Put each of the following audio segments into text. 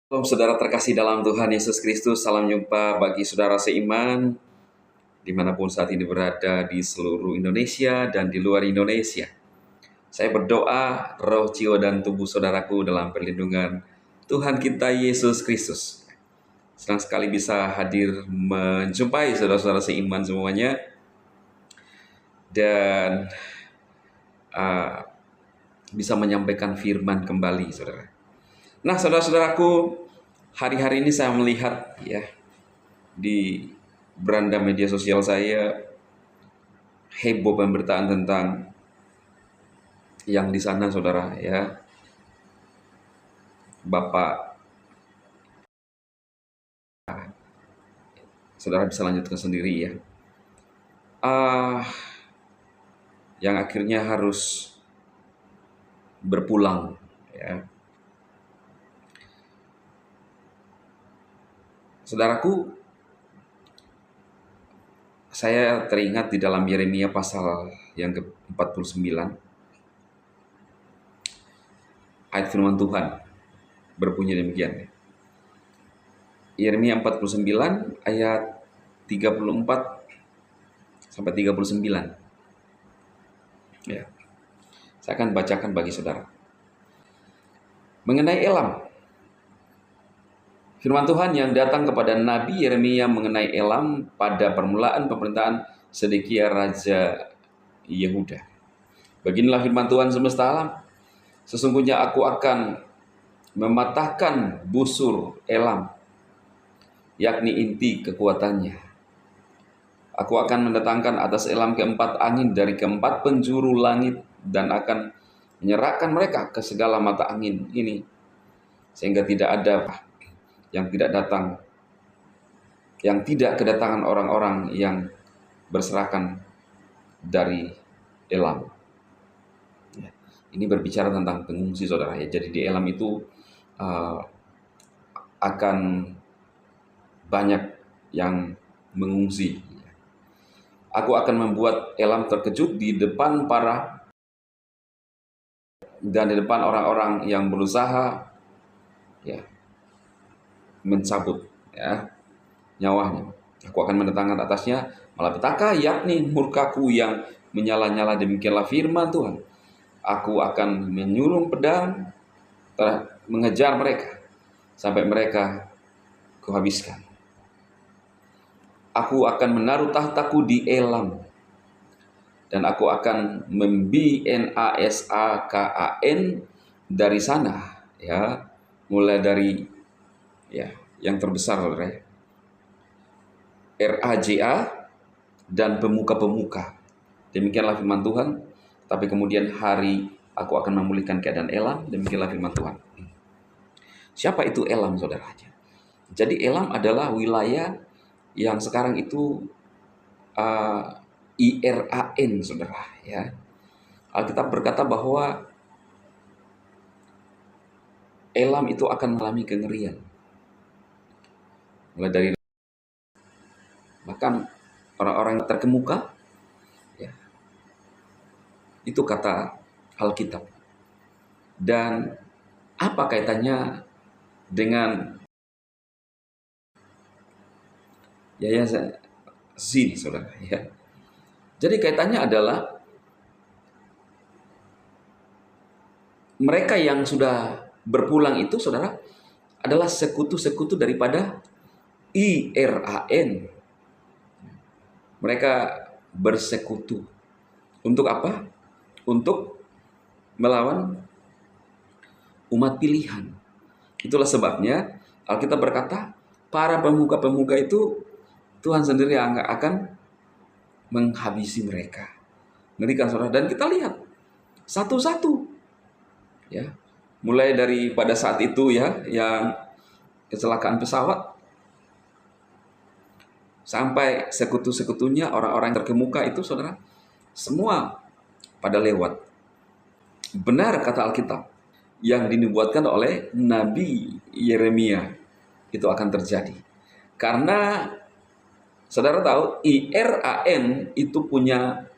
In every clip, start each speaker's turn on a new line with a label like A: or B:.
A: Shalom saudara terkasih dalam Tuhan Yesus Kristus, salam jumpa bagi saudara seiman dimanapun saat ini berada di seluruh Indonesia dan di luar Indonesia. Saya berdoa roh, jiwa, dan tubuh saudaraku dalam perlindungan Tuhan kita Yesus Kristus. Senang sekali bisa hadir menjumpai saudara-saudara seiman semuanya dan bisa menyampaikan firman kembali, saudara. Nah, saudara-saudaraku, hari-hari ini saya melihat ya di beranda media sosial saya heboh pemberitaan tentang yang di sana, saudara, ya, Bapak. Saudara bisa lanjutkan sendiri ya. Yang akhirnya harus berpulang ya. Saudaraku, saya teringat di dalam Yeremia pasal yang ke-49 ayat firman Tuhan berbunyi demikian. Yeremia 49 ayat 34 sampai 39. Ya. Saya akan bacakan bagi saudara. Mengenai Elam, firman Tuhan yang datang kepada Nabi Yeremia mengenai Elam pada permulaan pemerintahan Sedekia Raja Yehuda. Beginilah firman Tuhan semesta alam. Sesungguhnya aku akan mematahkan busur Elam, yakni inti kekuatannya. Aku akan mendatangkan atas Elam keempat angin dari keempat penjuru langit dan akan menyerahkan mereka ke segala mata angin ini, sehingga tidak ada yang tidak kedatangan orang-orang yang berserakan dari Elam. Ya, ini berbicara tentang pengungsi, saudara ya. Jadi di Elam itu akan banyak yang mengungsi. Aku akan membuat Elam terkejut di depan orang-orang yang berusaha ya mencabut ya nyawanya. Aku akan mendatangkan atasnya malapetaka, yakni murkaku yang menyala-nyala. Demikianlah firman Tuhan. Aku akan menyulung pedang mengejar mereka sampai mereka kuhabiskan. Aku akan menaruh tahtaku di Elam dan aku akan membinasakan dari sana ya, mulai dari ya yang terbesar, saudara, Raja dan pemuka-pemuka. Demikianlah firman Tuhan. Tapi kemudian hari aku akan memulihkan keadaan Elam. Demikianlah firman Tuhan. Siapa itu Elam, saudara? Jadi Elam adalah wilayah yang sekarang itu Iran, saudara ya. Alkitab berkata bahwa Elam itu akan mengalami kengerian. Mulai dari bahkan orang-orang terkemuka ya, itu kata Alkitab. Dan apa kaitannya dengan yayasan sini, saudara ya? Jadi kaitannya adalah mereka yang sudah berpulang itu, saudara, adalah sekutu-sekutu daripada Iran. Mereka bersekutu. Untuk apa? Untuk melawan umat pilihan. Itulah sebabnya Alkitab berkata, para pemuka-pemuka itu Tuhan sendiri yang akan menghabisi mereka. Ngerikan, saudara. Dan kita lihat satu-satu ya. Mulai dari pada saat itu ya, yang kecelakaan pesawat, sampai sekutu-sekutunya orang-orang terkemuka itu, saudara, semua pada lewat. Benar kata Alkitab yang dinubuatkan oleh Nabi Yeremia itu akan terjadi. Karena saudara tahu Iran itu punya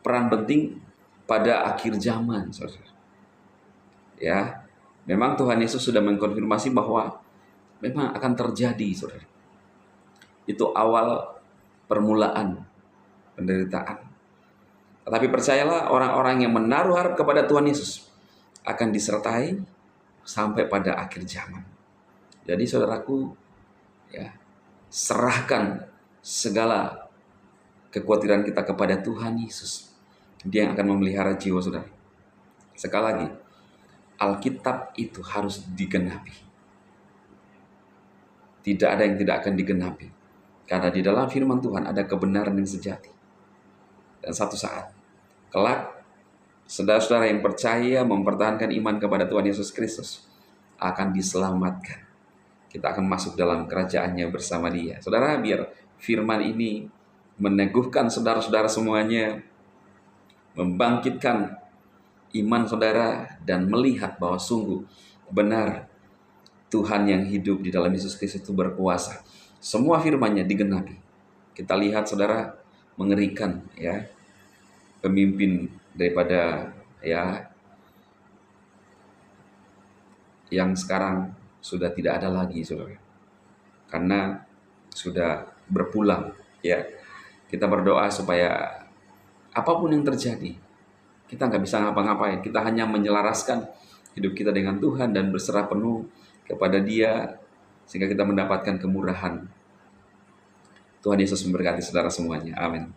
A: peran penting pada akhir zaman, saudara. Ya, Memang Tuhan Yesus sudah mengkonfirmasi bahwa memang akan terjadi, saudara. Itu awal permulaan penderitaan. Tetapi percayalah, orang-orang yang menaruh harap kepada Tuhan Yesus akan disertai sampai pada akhir zaman. Jadi saudaraku, ya, serahkan segala kekhawatiran kita kepada Tuhan Yesus. Dia yang akan memelihara jiwa saudara. Sekali lagi, Alkitab itu harus digenapi. Tidak ada yang tidak akan digenapi. Karena di dalam firman Tuhan ada kebenaran yang sejati. Dan satu saat, kelak, saudara-saudara yang percaya mempertahankan iman kepada Tuhan Yesus Kristus akan diselamatkan. Kita akan masuk dalam kerajaannya bersama Dia. Saudara, biar firman ini meneguhkan saudara-saudara semuanya, membangkitkan iman saudara, dan melihat bahwa sungguh benar Tuhan yang hidup di dalam Yesus Kristus itu berkuasa. Semua firman-Nya digenapi. Kita lihat saudara, mengerikan ya, pemimpin daripada ya yang sekarang sudah tidak ada lagi, saudara, karena sudah berpulang ya. Kita berdoa supaya apapun yang terjadi, kita nggak bisa ngapa-ngapain. Kita hanya menyelaraskan hidup kita dengan Tuhan dan berserah penuh kepada Dia, sehingga kita mendapatkan kemurahan. Tuhan Yesus memberkati saudara semuanya. Amin.